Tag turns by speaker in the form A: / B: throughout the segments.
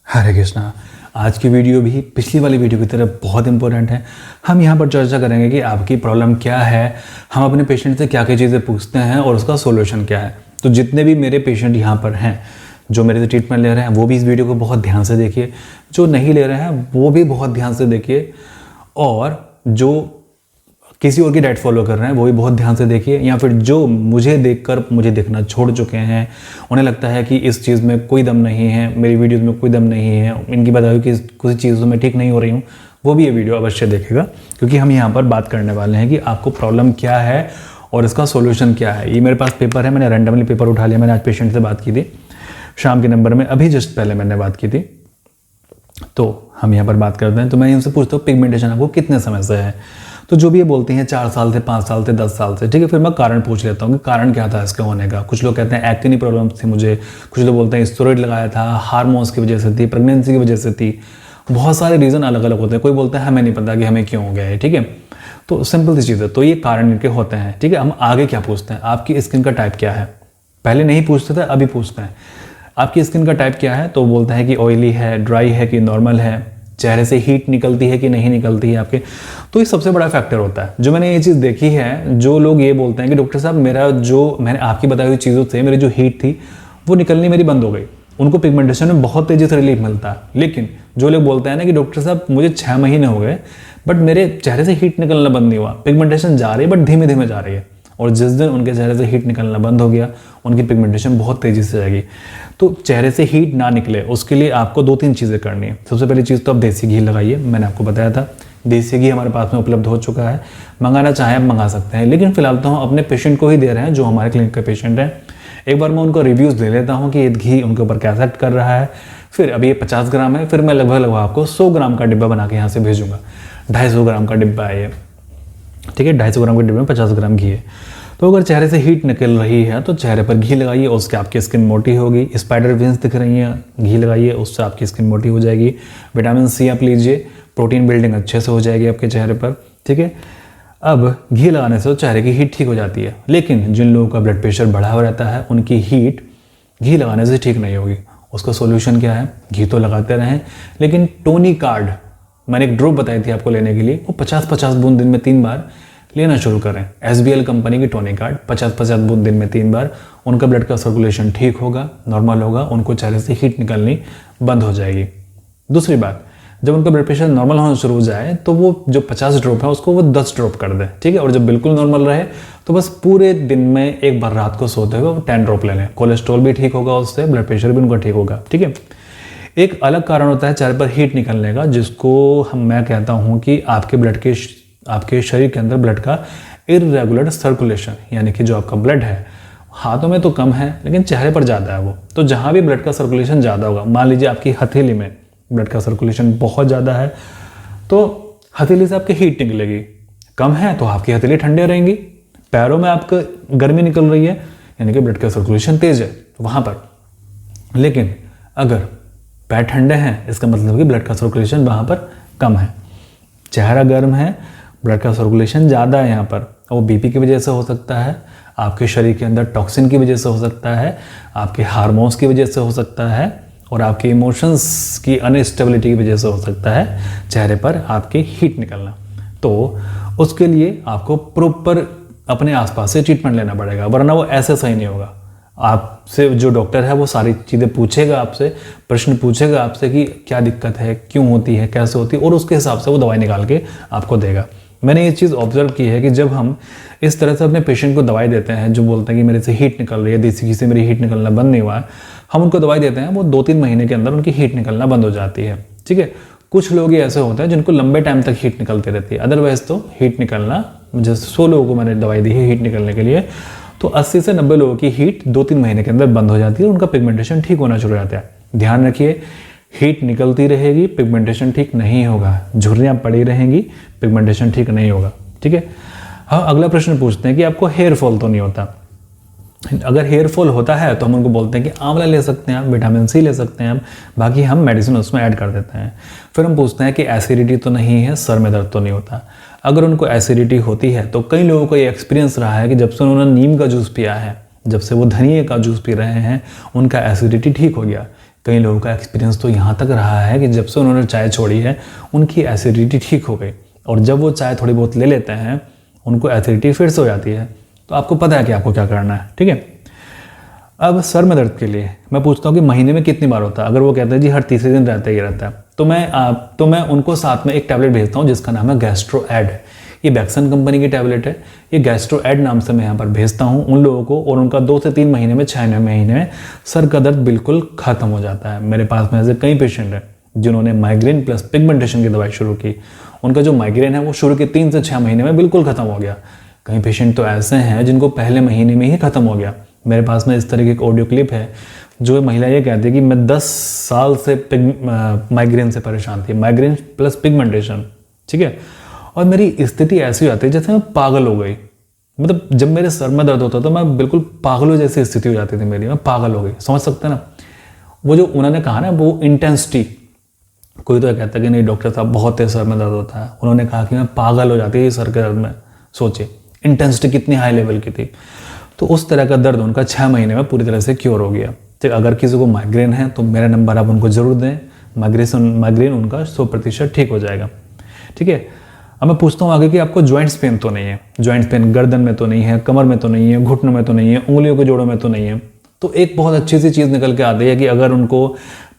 A: हरे कृष्णा। आज की वीडियो भी पिछली वाली वीडियो की तरह बहुत इंपॉर्टेंट है। हम यहाँ पर चर्चा करेंगे कि आपकी प्रॉब्लम क्या है, हम अपने पेशेंट से क्या क्या चीज़ें पूछते हैं और उसका सोल्यूशन क्या है। तो जितने भी मेरे पेशेंट यहाँ पर हैं जो मेरे से ट्रीटमेंट ले रहे हैं वो भी इस वीडियो को बहुत ध्यान से देखिए, जो नहीं ले रहे हैं वो भी बहुत ध्यान से देखिए, और जो किसी और की डाइट फॉलो कर रहे हैं वो भी बहुत ध्यान से देखिए, या फिर जो मुझे देखकर मुझे देखना छोड़ चुके हैं, उन्हें लगता है कि इस चीज़ में कोई दम नहीं है, मेरी वीडियोज़ में कोई दम नहीं है, इनकी बताई कि कुछ चीज़ों में ठीक नहीं हो रही हूँ, वो भी ये वीडियो अवश्य देखेगा। क्योंकि हम यहाँ पर बात करने वाले हैं कि आपको प्रॉब्लम क्या है और इसका सोल्यूशन क्या है। ये मेरे पास पेपर है, मैंने रैंडमली पेपर उठा लिया। मैंने आज पेशेंट से बात की थी शाम के नंबर में, अभी जस्ट पहले मैंने बात की थी। तो हम यहाँ पर बात करते हैं। तो मैं इनसे पूछता हूँ पिगमेंटेशन आपको कितने समय से है। तो जो भी ये बोलती हैं 4 साल से, 5 साल से, 10 साल से, ठीक है। फिर मैं कारण पूछ लेता हूँ कि कारण क्या था इसके होने का। कुछ लोग कहते हैं एक्ने प्रॉब्लम्स थी मुझे, कुछ लोग बोलते हैं स्टेरॉइड लगाया था, हार्मोन्स की वजह से थी, प्रेगनेंसी की वजह से थी। बहुत सारे रीज़न अलग अलग होते हैं। कोई बोलता है हमें नहीं पता कि हमें क्यों हो गया है, ठीक है। तो सिंपल सी चीज़ है। तो ये कारण इनके होते हैं, ठीक है। हम आगे क्या पूछते हैं, आपकी स्किन का टाइप क्या है। पहले नहीं पूछते थे, अभी पूछते हैं आपकी स्किन का टाइप क्या है। तो बोलते हैं कि ऑयली है, ड्राई है कि नॉर्मल है, चेहरे से हीट निकलती है कि नहीं निकलती है आपके। तो ये सबसे बड़ा फैक्टर होता है। जो मैंने ये चीज़ देखी है, जो लोग ये बोलते हैं कि डॉक्टर साहब मेरा जो मैंने आपकी बताई हुई चीज़ों से मेरी जो हीट थी वो निकलनी मेरी बंद हो गई, उनको पिगमेंटेशन में बहुत तेज़ी से रिलीफ मिलता है। लेकिन जो लोग बोलते हैं ना कि डॉक्टर साहब मुझे 6 महीने हो गए बट मेरे चेहरे से हीट निकलना बंद नहीं हुआ, पिगमेंटेशन जा रही है बट धीमे धीमे जा रही है, और जिस दिन उनके चेहरे से हीट निकलना बंद हो गया उनकी पिगमेंटेशन बहुत तेज़ी से जाएगी। तो चेहरे से हीट ना निकले उसके लिए आपको 2-3 चीज़ें करनी है। सबसे पहली चीज़ तो आप देसी घी लगाइए। मैंने आपको बताया था देसी घी हमारे पास में उपलब्ध हो चुका है, मंगाना चाहें आप मंगा सकते हैं। लेकिन फिलहाल तो हम अपने पेशेंट को ही दे रहे हैं जो हमारे क्लिनिक के पेशेंट हैं। एक बार मैं उनको रिव्यूज़ ले लेता हूँ कि ये घी उनके ऊपर क्या इफेक्ट कर रहा है। फिर अभी ये 50 ग्राम है, फिर मैं लगभग आपको 100 ग्राम का डिब्बा बना के यहाँ से भेजूँगा। 250 ग्राम का डिब्बा है ये, ठीक है। 250 ग्राम के डिब्बे में 50 ग्राम घी है। तो अगर चेहरे से हीट निकल रही है तो चेहरे पर घी लगाइए, उससे आपकी स्किन मोटी होगी। स्पाइडर वेंस दिख रही हैं, घी लगाइए, उससे आपकी स्किन मोटी हो जाएगी। विटामिन सी आप लीजिए, प्रोटीन बिल्डिंग अच्छे से हो जाएगी आपके चेहरे पर, ठीक है। अब घी लगाने से तो चेहरे की हीट ठीक हो जाती है, लेकिन जिन लोगों का ब्लड प्रेशर बढ़ा हुआ रहता है उनकी हीट घी लगाने से ठीक नहीं होगी। उसका सोल्यूशन क्या है, घी तो लगाते रहें, लेकिन टोनिकार्ड मैंने एक ड्रॉप बताई थी आपको लेने के लिए, वो 50-50 बूंद दिन में 3 बार लेना शुरू करें। SBL कंपनी की टोनिकार्ड 50-50 बूंद दिन में 3 बार, उनका ब्लड का सर्कुलेशन ठीक होगा, नॉर्मल होगा, उनको चेहरे से हीट निकलनी बंद हो जाएगी। दूसरी बात, जब उनका ब्लड प्रेशर नॉर्मल होना शुरू हो जाए तो वो जो 50 ड्रॉप है उसको वो 10 ड्रॉप कर दे, ठीक है। और जब बिल्कुल नॉर्मल रहे तो बस पूरे दिन में एक बार रात को सोते हुए वो 10 ड्रॉप ले लें। कोलेस्ट्रॉल भी ठीक होगा उससे, ब्लड प्रेशर भी उनका ठीक होगा, ठीक है। एक अलग कारण होता है चेहरे पर हीट निकलने का, जिसको मैं कहता हूँ कि आपके शरीर के अंदर ब्लड का इर्रेगुलर सर्कुलेशन, यानी कि जो आपका ब्लड है हाथों में तो कम है लेकिन चेहरे पर ज़्यादा है वो। तो जहाँ भी ब्लड का सर्कुलेशन ज़्यादा होगा, मान लीजिए आपकी हथेली में ब्लड का सर्कुलेशन बहुत ज़्यादा है तो हथेली से आपकी हीट निकलेगी। कम है तो आपकी हथेली ठंडे रहेंगी। पैरों में आपको गर्मी निकल रही है यानी कि ब्लड का सर्कुलेशन तेज़ है वहाँ पर। लेकिन अगर पैर ठंडे हैं इसका मतलब कि ब्लड का सर्कुलेशन वहाँ पर कम है। चेहरा गर्म है, ब्लड का सर्कुलेशन ज़्यादा है यहाँ पर। वो बीपी की वजह से हो सकता है, आपके शरीर के अंदर टॉक्सिन की वजह से हो सकता है, आपके हार्मोन्स की वजह से हो सकता है, और आपके इमोशंस की अनस्टेबिलिटी की वजह से हो सकता है चेहरे पर आपकी हीट निकलना। तो उसके लिए आपको प्रॉपर अपने आसपास से ट्रीटमेंट लेना पड़ेगा, वरना वो ऐसे सही नहीं होगा। आपसे जो डॉक्टर है वो सारी चीज़ें पूछेगा, आपसे प्रश्न पूछेगा आपसे कि क्या दिक्कत है, क्यों होती है, कैसे होती है, और उसके हिसाब से वो दवाई निकाल के आपको देगा। मैंने ये चीज़ ऑब्जर्व की है कि जब हम इस तरह से अपने पेशेंट को दवाई देते हैं, जो बोलते हैं कि मेरे से हीट निकल रही है, देसी घी से मेरी हीट निकलना बंद नहीं हुआ है, हम उनको दवाई देते हैं, वो 2-3 महीने के अंदर उनकी हीट निकलना बंद हो जाती है, ठीक है। कुछ लोग ही ऐसे होते हैं जिनको लंबे टाइम तक हीट निकलती रहती है। अदरवाइज तो हीट निकलना, जैसे 100 लोगों को मैंने दवाई दी है हीट निकलने के लिए, तो 80 से 90 लोगों की हीट 2-3 महीने के अंदर बंद हो जाती है, उनका पिगमेंटेशन ठीक होना शुरू हो जाता है। ध्यान रखिए, हीट निकलती रहेगी, पिगमेंटेशन ठीक नहीं होगा, झुर्रियाँ पड़ी रहेंगी, पिगमेंटेशन ठीक नहीं होगा, ठीक है। हाँ, अगला प्रश्न पूछते हैं कि आपको हेयर फॉल तो नहीं होता। अगर हेयर फॉल होता है तो हम उनको बोलते हैं कि आंवला ले सकते हैं आप, विटामिन सी ले सकते हैं आप, बाकी हम मेडिसिन उसमें ऐड कर देते हैं। फिर हम पूछते हैं कि एसिडिटी तो नहीं है, सर में दर्द तो नहीं होता। अगर उनको एसिडिटी होती है तो कई लोगों को ये एक्सपीरियंस रहा है कि जब से उन्होंने नीम का जूस पिया है, जब से वो धनिए का जूस पी रहे हैं, उनका एसिडिटी ठीक हो गया। कई लोगों का एक्सपीरियंस तो यहाँ तक रहा है कि जब से उन्होंने चाय छोड़ी है उनकी एसिडिटी ठीक हो गई, और जब वो चाय थोड़ी बहुत ले लेते हैं उनको एसिडिटी फिर से हो जाती है। तो आपको पता है कि आपको क्या करना है, ठीक है। अब सर में दर्द के लिए मैं पूछता हूँ कि महीने में कितनी बार होता है। अगर वो कहते हैं जी हर तीसरे दिन रहता ही रहता है, तो मैं उनको साथ में एक टैबलेट भेजता हूँ जिसका नाम है गैस्ट्रो एड। ये वैक्सन कंपनी की टैबलेट है। ये गैस्ट्रो एड नाम से मैं यहाँ पर भेजता हूँ उन लोगों को, और उनका 2 से 3 महीने में 6 महीने में सर का दर्द बिल्कुल खत्म हो जाता है। मेरे पास में ऐसे कई पेशेंट हैं जिन्होंने माइग्रेन प्लस पिगमेंटेशन की दवाई शुरू की, उनका जो माइग्रेन है वो शुरू के 3 से 6 महीने में बिल्कुल खत्म हो गया। कई पेशेंट तो ऐसे हैं जिनको पहले महीने में ही खत्म हो गया। मेरे पास में इस तरह की एक ऑडियो क्लिप है जो महिला ये कहती है कि मैं 10 साल से माइग्रेन से परेशान थी, माइग्रेन प्लस पिगमेंटेशन, ठीक है। और मेरी स्थिति ऐसी हो जाती है जैसे मैं पागल हो गई। मतलब जब मेरे सर में दर्द होता तो मैं बिल्कुल पागलों जैसी स्थिति हो जाती थी मेरी, मैं पागल हो गई। समझ सकते हैं ना वो जो उन्होंने कहा ना वो इंटेंसिटी। कोई तो कहता है कि नहीं डॉक्टर साहब बहुत तेज सर में दर्द होता है, उन्होंने कहा कि मैं पागल हो जाती थी सर के दर्द में। सोचिए इंटेंसिटी कितनी हाई लेवल की थी। तो उस तरह का दर्द उनका 6 महीने में पूरी तरह से क्योर हो गया। ठीक, अगर किसी को माइग्रेन है तो मेरा नंबर आप उनको जरूर दें, माइग्रेन उनका 100% ठीक हो जाएगा, ठीक है। अब मैं पूछता हूँ आगे कि आपको जॉइंट्स पेन तो नहीं है, जॉइंट्स पेन गर्दन में तो नहीं है, कमर में तो नहीं है, घुटनों में तो नहीं है, उंगलियों के जोड़ों में तो नहीं है। तो एक बहुत अच्छी सी चीज़ निकल के आती है कि अगर उनको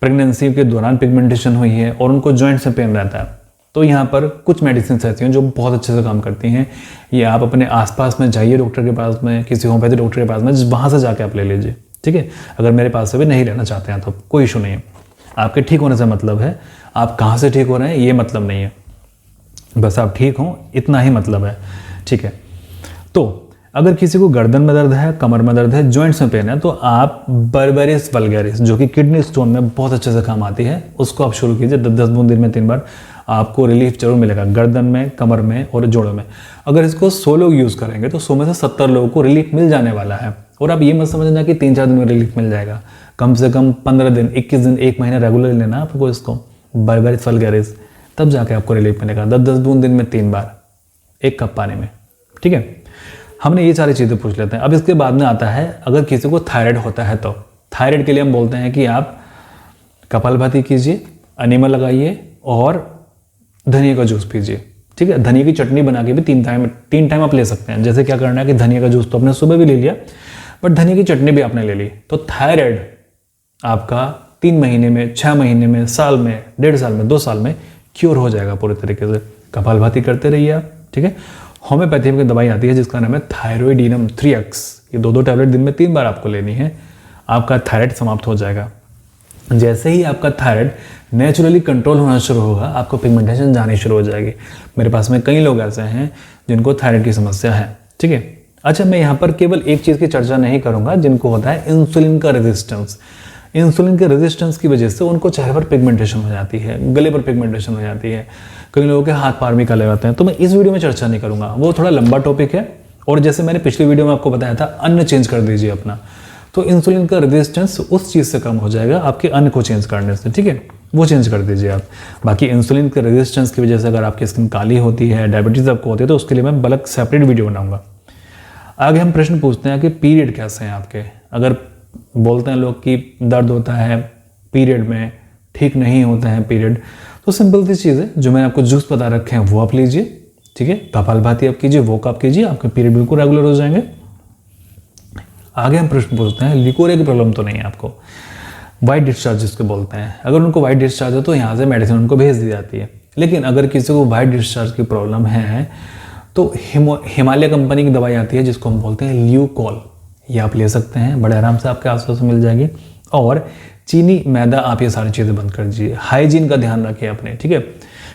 A: प्रेगनेंसी के दौरान पिगमेंटेशन हुई है और उनको जॉइंट्स में पेन रहता है तो यहाँ पर कुछ मेडिसिन ऐसी हैं जो बहुत अच्छे से काम करती हैं। ये आप अपने आसपास में जाइए डॉक्टर के पास में, किसी होम्योपैथी डॉक्टर के पास में, वहाँ से जाके आप ले लीजिए, ठीक है। अगर मेरे पास से भी नहीं लेना चाहते हैं तो कोई इशू नहीं है। आपके ठीक होने से मतलब है, आप कहाँ से ठीक हो रहे हैं ये मतलब नहीं है, बस आप ठीक हों इतना ही मतलब है, ठीक है। तो अगर किसी को गर्दन में दर्द है, कमर में दर्द है, जॉइंट्स में पेन है, तो आप बर्बेरिस वल्गैरिस जो कि किडनी स्टोन में बहुत अच्छे से काम आती है उसको आप शुरू कीजिए। 10 बूंद दिन में 3 बार, आपको रिलीफ जरूर मिलेगा गर्दन में, कमर में और जोड़ों में। अगर इसको 100 लोग यूज़ करेंगे तो 100 में से 70 लोगों को रिलीफ मिल जाने वाला है। और आप ये मत समझना कि 3-4 दिन में रिलीफ मिल जाएगा, कम से कम 15 दिन, 21 दिन, 1 महीना रेगुलर लेना आपको इसको, बर्बेरिस वल्गैरिस, तब जाके आपको रिलीफ मिलेगा। 10 बूंद दिन में 3 बार 1 कप पानी में, ठीक है। हमने ये सारी चीज़ें पूछ लेते हैं। अब इसके बाद में आता है अगर किसी को थायराइड होता है तो थायराइड के लिए हम बोलते हैं कि आप कपालभाति कीजिए, अनीमा लगाइए और धनिया का जूस पीजिए, ठीक है। धनिया की चटनी बना के भी 3 टाइम आप ले सकते हैं। जैसे क्या करना है कि धनिया का जूस तो आपने सुबह भी ले लिया, बट धनिया की चटनी भी आपने ले ली, तो थायराइड आपका 3 महीने में, 6 महीने में, साल में, 1.5 साल में, 2 साल में क्योर हो जाएगा पूरे तरीके से। कपालभाति करते रहिए आप, ठीक है। होम्योपैथी में दवाई आती है जिसका नाम है थायरोइडिनम 3x। ये 2 टैबलेट दिन में 3 बार आपको लेनी है, आपका थायराइड समाप्त हो जाएगा। जैसे ही आपका थायराइड नेचुरली कंट्रोल होना शुरू होगा, आपको पिगमेंटेशन जानी शुरू हो जाएगी। मेरे पास में कई लोग ऐसे हैं जिनको थायराइड की समस्या है, ठीक है। अच्छा, मैं यहाँ पर केवल एक चीज़ की चर्चा नहीं करूँगा जिनको होता है इंसुलिन का रेजिस्टेंस। इंसुलिन के रेजिस्टेंस की वजह से उनको चेहरे पर पिगमेंटेशन हो जाती है, गले पर पिगमेंटेशन हो जाती है, कई लोगों के हाथ पार भी काले होते हैं। तो मैं इस वीडियो में चर्चा नहीं करूँगा, वो थोड़ा लंबा टॉपिक है। और जैसे मैंने पिछली वीडियो में आपको बताया था, अन्न चेंज कर दीजिए अपना, तो इंसुलिन का रेजिस्टेंस उस चीज़ से कम हो जाएगा आपके अन्न को चेंज करने से, ठीक है। वो चेंज कर दीजिए आप। बाकी इंसुलिन के रेजिस्टेंस की वजह से अगर आपकी स्किन काली होती है, डायबिटीज़ आपको होती है, तो उसके लिए मैं अलग सेपरेट वीडियो बनाऊंगा। आगे हम प्रश्न पूछते हैं कि पीरियड कैसे हैं आपके। अगर बोलते हैं लोग कि दर्द होता है पीरियड में, ठीक नहीं होता है पीरियड, तो सिंपल सी चीज़ है, जो मैंने आपको जूस बता रखे हैं वो आप लीजिए, ठीक है। कपालभाति आप कीजिए, वो आप कीजिए, आपके पीरियड बिल्कुल रेगुलर हो जाएंगे। आगे हम प्रश्न पूछते हैं लिकोरिया की प्रॉब्लम तो नहीं है आपको, वाइट डिस्चार्ज जिसको बोलते हैं। अगर उनको वाइट डिस्चार्ज है तो यहाँ से मेडिसिन उनको भेज दी जाती है। लेकिन अगर किसी को वाइट डिस्चार्ज की प्रॉब्लम है तो हिमालय कंपनी की दवाई आती है जिसको हम बोलते हैं ल्यूकॉल, ये आप ले सकते हैं, बड़े आराम से आपके आसपास मिल जाएगी। और चीनी, मैदा, आप ये सारी चीज़ें बंद कर दीजिए। हाइजीन का ध्यान रखिए अपने, ठीक है,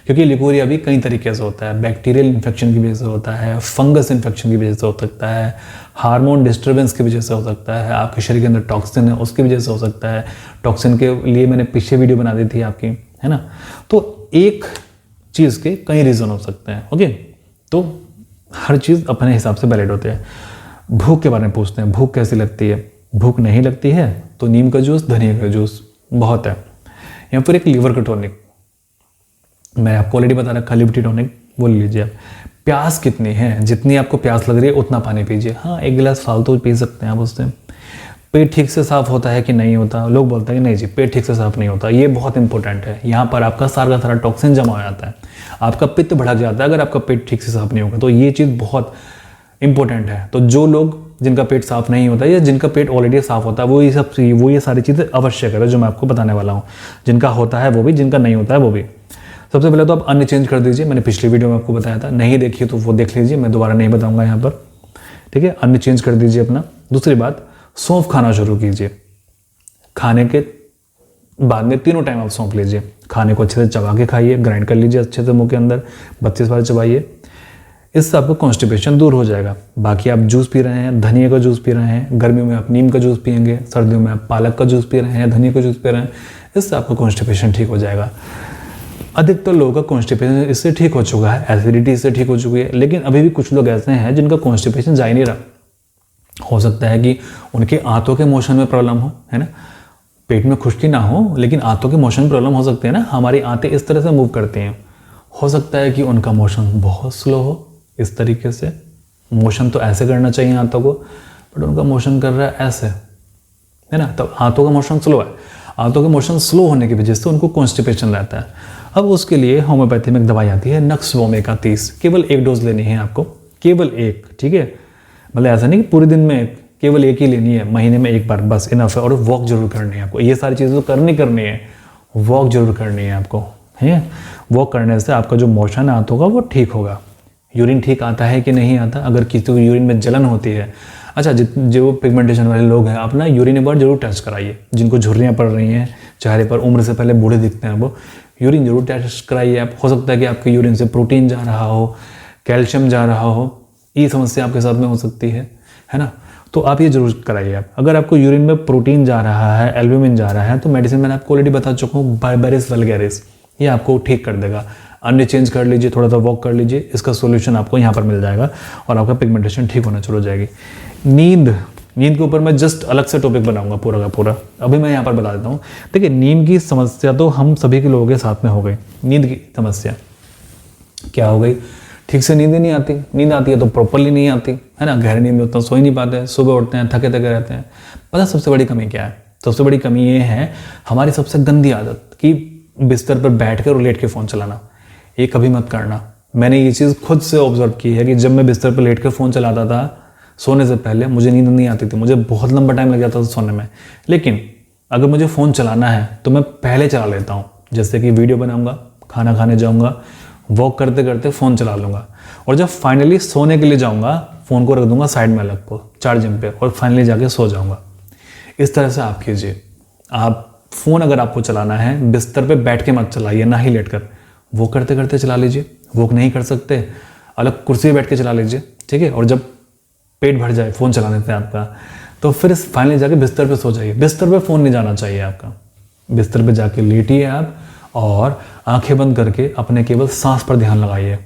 A: क्योंकि लिकोरिया भी कई तरीके से होता है। बैक्टीरियल इन्फेक्शन की वजह से होता है, फंगस इन्फेक्शन की वजह से हो सकता है, हार्मोन डिस्टर्बेंस की वजह से हो सकता है, आपके शरीर के अंदर टॉक्सिन है उसकी वजह से हो सकता है। टॉक्सिन के लिए मैंने पीछे वीडियो बना दी थी आपकी, है ना। तो एक चीज़ के कई रीज़न हो सकते हैं, ओके। तो हर चीज़ अपने हिसाब से वैलिड होते हैं। भूख के बारे में पूछते हैं, भूख कैसी लगती है। भूख नहीं लगती है तो नीम का जूस, धनिया का जूस बहुत है, या फिर एक लीवर का टॉनिक, मैं आपको ऑलरेडी बता रखा लिबर्टी टॉनिक, वो ले लीजिए आप। प्यास कितनी है, जितनी आपको प्यास लग रही है उतना पानी पीजिए। हाँ, 1 गिलास फालतू पी सकते हैं आप उससे। पेट ठीक से साफ होता है कि नहीं होता? लोग बोलते हैं कि नहीं जी पेट ठीक से साफ नहीं होता। ये बहुत इंपॉर्टेंट है। यहाँ पर आपका सारा का सारा टॉक्सिन जमा हो जाता है, आपका पित्त भड़क जाता है अगर आपका पेट ठीक से साफ नहीं होगा। तो ये चीज़ बहुत इंपॉर्टेंट है। तो जो लोग जिनका पेट साफ नहीं होता या जिनका पेट ऑलरेडी साफ होता है वो ये सारी चीज़ें अवश्य करें जो मैं आपको बताने वाला हूँ। जिनका होता है वो भी, जिनका नहीं होता है वो भी। सबसे पहले तो आप अन्न चेंज कर दीजिए। मैंने पिछली वीडियो में आपको बताया था, नहीं देखिए तो वो देख लीजिए, मैं दोबारा नहीं बताऊंगा यहाँ पर। ठीक है, अन्न चेंज कर दीजिए अपना। दूसरी बात, सौंफ खाना शुरू कीजिए। खाने के बाद में 3 टाइम आप सौंफ लीजिए। खाने को अच्छे से चबा के खाइए, ग्राइंड कर लीजिए अच्छे से मुंह के अंदर, 32 बार चबाइए। इससे आपका कॉन्स्टिपेशन दूर हो जाएगा। बाकी आप जूस पी रहे हैं, धनिया का जूस पी रहे हैं, गर्मियों में आप नीम का जूस पियेंगे, सर्दियों में आप पालक का जूस पी रहे हैं, धनिया का जूस पी रहे हैं, इससे आपका कॉन्स्टिपेशन ठीक हो जाएगा। अधिकतर लोगों का कॉन्स्टिपेशन इससे ठीक हो चुका है, एसिडिटी इससे ठीक हो चुकी है। लेकिन अभी भी कुछ लोग ऐसे हैं जिनका कॉन्स्टिपेशन जा ही नहीं रहा। हो सकता है कि उनके आंतों के मोशन में प्रॉब्लम हो, है ना, पेट में खुश्की ना हो लेकिन आंतों के मोशन में प्रॉब्लम हो सकते हैं ना। हमारी आंतें इस तरह से मूव करती हैं, हो सकता है कि उनका मोशन बहुत स्लो हो। इस तरीके से मोशन तो ऐसे करना चाहिए आंतों को, बट उनका मोशन कर रहा है ऐसे, है ना, तब आंतों का मोशन स्लो है। आंतों के मोशन स्लो होने की वजह से उनको कॉन्स्टिपेशन रहता है। अब उसके लिए होम्योपैथी में एक दवाई आती है नक्स वोमेका 30। केवल 1 डोज लेनी है आपको, केवल 1। ठीक है, मतलब ऐसा नहीं कि पूरे दिन में केवल 1 ही लेनी है, महीने में 1 बार बस इनफ है। और वॉक जरूर करनी है आपको। ये सारी चीज़ें तो करनी है, वॉक जरूर करनी है आपको, है। वॉक करने से आपका जो मोशन है आंतों का वो ठीक होगा। यूरिन ठीक आता है कि नहीं आता? अगर किसी को यूरिन में जलन होती है, अच्छा जो पिगमेंटेशन वाले लोग हैं, अपना यूरिन एक बार जरूर टेस्ट कराइए। जिनको झुर्रियाँ पड़ रही हैं चेहरे पर, उम्र से पहले बूढ़े दिखते हैं, वो यूरिन जरूर टेस्ट कराइए आप। हो सकता है कि आपके यूरिन से प्रोटीन जा रहा हो, कैल्शियम जा रहा हो, ये समस्या आपके साथ में हो सकती है ना। तो आप ये जरूर कराइए आप। अगर आपको यूरिन में प्रोटीन जा रहा है, एल्ब्यूमिन जा रहा है, तो मेडिसिन मैंने आपको ऑलरेडी बता चुका हूँ, बारबेरिस वल्गैरिस, ये आपको ठीक कर देगा। अन्न चेंज कर लीजिए, थोड़ा सा वॉक कर लीजिए, इसका सॉल्यूशन आपको यहाँ पर मिल जाएगा और आपका पिगमेंटेशन ठीक होना शुरू हो जाएगी। नींद के ऊपर मैं जस्ट अलग से टॉपिक बनाऊंगा पूरा का पूरा, अभी मैं यहाँ पर बता देता हूँ। देखिए, नींद की समस्या तो हम सभी के लोगों के साथ में हो गई। नींद की समस्या क्या हो गई? ठीक से नींद ही नहीं आती। नींद आती है तो प्रॉपरली नहीं आती, है ना। गहरी नींद में उतना सो ही नहीं पाते, सुबह उठते हैं थके थके रहते हैं। पता सबसे बड़ी कमी क्या है? सबसे बड़ी कमी ये है हमारी सबसे गंदी आदत कि बिस्तर पर बैठ कर और लेट के फ़ोन चलाना। ये कभी मत करना। मैंने ये चीज़ खुद से ऑब्जर्व की है कि जब मैं बिस्तर पर लेट कर फ़ोन चलाता था सोने से पहले, मुझे नींद नहीं आती थी, मुझे बहुत लंबा टाइम लग जाता था सोने में। लेकिन अगर मुझे फ़ोन चलाना है तो मैं पहले चला लेता हूँ। जैसे कि वीडियो बनाऊँगा, खाना खाने जाऊँगा, वॉक करते करते फ़ोन चला लूँगा, और जब फाइनली सोने के लिए जाऊँगा फ़ोन को रख दूँगा साइड में अलग को चार्जिंग पे, और फाइनली जाके सो जाऊँगा। इस तरह से आप कीजिए। आप फ़ोन अगर आपको चलाना है बिस्तर पे बैठ के मत चलाइए, ना ही लेट कर, वॉक करते करते चला लीजिए। वॉक नहीं कर सकते, अलग कुर्सी पे बैठ के चला लीजिए, ठीक है। और जब पेट भर जाए फ़ोन चलाने से आपका, तो फिर फाइनली जाके बिस्तर पे सो जाइए। बिस्तर पे फ़ोन नहीं जाना चाहिए आपका। बिस्तर पे जाके लेटिए आप और आंखें बंद करके अपने केवल सांस पर ध्यान लगाइए,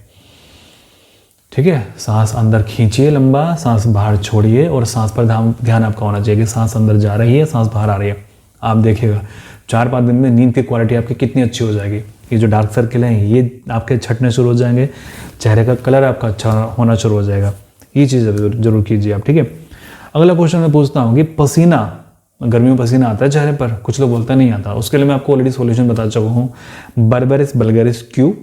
A: ठीक है। सांस अंदर खींचिए लंबा, सांस बाहर छोड़िए, और सांस पर ध्यान आपका होना चाहिए कि सांस अंदर जा रही है, सांस बाहर आ रही है। आप देखिएगा 4-5 दिन में नींद की क्वालिटी आपकी कितनी अच्छी हो जाएगी। ये जो डार्क सर्किल हैं ये आपके छटने शुरू हो जाएंगे, चेहरे का कलर आपका अच्छा होना शुरू हो जाएगा। ये चीज़ जरूर कीजिए आप, ठीक है। अगला क्वेश्चन मैं पूछता हूँ कि पसीना, गर्मियों में पसीना आता है चेहरे पर, कुछ लोग बोलते नहीं आता। उसके लिए मैं आपको ऑलरेडी सॉल्यूशन बता चुका हूँ, बारबेरिस वल्गैरिस क्यू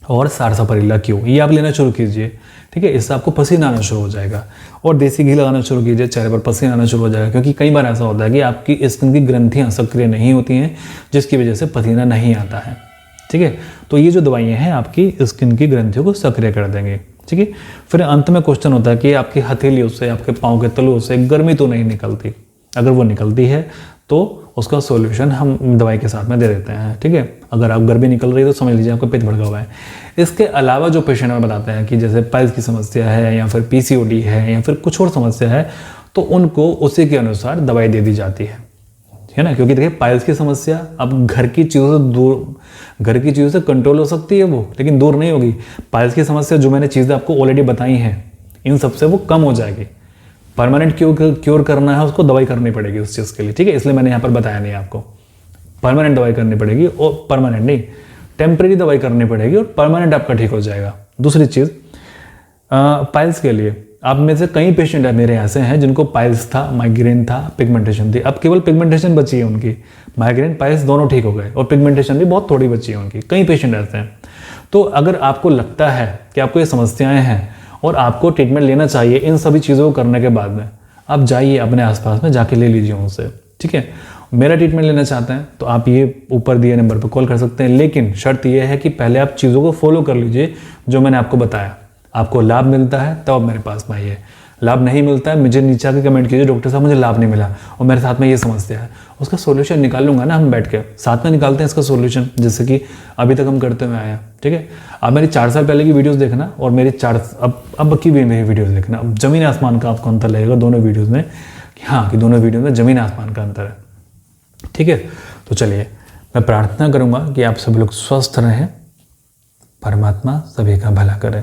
A: और सारसापारिल्ला क्यू, ये आप लेना शुरू कीजिए, ठीक है। इससे आपको पसीना आना शुरू हो जाएगा। और देसी घी लगाना शुरू कीजिए, चेहरे पर पसीना आना शुरू हो जाएगा। क्योंकि कई बार ऐसा होता है कि आपकी स्किन की ग्रंथियाँ सक्रिय नहीं होती हैं, जिसकी वजह से पसीना नहीं आता है, ठीक है। तो ये जो दवाइयाँ हैं आपकी स्किन की ग्रंथियों को सक्रिय कर देंगे, ठीक है। फिर अंत में क्वेश्चन होता है कि आपकी हथेलियों से, आपके पाँव के तलुओं से गर्मी तो नहीं निकलती। अगर वो निकलती है तो उसका सॉल्यूशन हम दवाई के साथ में दे देते हैं, ठीक है। अगर आप गर्मी निकल रही है तो समझ लीजिए आपका पेट भड़का हुआ है। इसके अलावा जो पेशेंट में बताते हैं कि जैसे पाइल्स की समस्या है या फिर पीसीओडी है या फिर कुछ और समस्या है, तो उनको उसी के अनुसार दवाई दे दी जाती है ना। क्योंकि देखिए पाइल्स की समस्या अब घर की चीज़ों से कंट्रोल हो सकती है वो, लेकिन दूर नहीं होगी। पाइल्स की समस्या जो मैंने चीज़ें आपको ऑलरेडी बताई हैं, इन सबसे वो कम हो जाएगी। परमानेंट क्योर करना है उसको दवाई करनी पड़ेगी उस चीज़ के लिए, ठीक है। इसलिए मैंने यहाँ पर बताया नहीं आपको। परमानेंट दवाई करनी पड़ेगी, और परमानेंट नहीं, टेम्परेरी दवाई करनी पड़ेगी, और परमानेंट आपका ठीक हो जाएगा। दूसरी चीज़, पाइल्स के लिए आप में से कई पेशेंट है मेरे ऐसे हैं जिनको पाइल्स था, माइग्रेन था, पिगमेंटेशन थी, अब केवल पिगमेंटेशन बची है उनकी। माइग्रेन पाइल्स दोनों ठीक हो गए और पिगमेंटेशन भी बहुत थोड़ी बची है उनकी। कई पेशेंट ऐसे हैं। तो अगर आपको लगता है कि आपको ये समस्याएं हैं और आपको ट्रीटमेंट लेना चाहिए इन सभी चीज़ों को करने के बाद में, आप जाइए अपने आसपास में जाके ले लीजिए उनसे, ठीक है। मेरा ट्रीटमेंट लेना चाहते हैं तो आप ये ऊपर दिए नंबर पर कॉल कर सकते हैं, लेकिन शर्त यह है कि पहले आप चीज़ों को फॉलो कर लीजिए जो मैंने आपको बताया। आपको लाभ मिलता है तब आप मेरे पास में आइए, लाभ नहीं मिलता है मुझे नीचे आके कमेंट कीजिए डॉक्टर साहब मुझे लाभ नहीं मिला और मेरे साथ में ये समस्या है, उसका सोल्यूशन निकाल लूंगा ना, हम बैठ के साथ में निकालते हैं इसका सोल्यूशन, जैसे कि अभी तक हम करते हुए आए हैं, ठीक है। आप मेरी 4 साल पहले की वीडियोस देखना और मेरी अब की भी मेरी वीडियोस देखना, अब जमीन आसमान का आपको अंतर लगेगा दोनों वीडियोज़ में, कि हाँ कि दोनों वीडियो में ज़मीन आसमान का अंतर है, ठीक है। तो चलिए मैं प्रार्थना करूँगा कि आप सभी लोग स्वस्थ रहें, परमात्मा सभी का भला करे।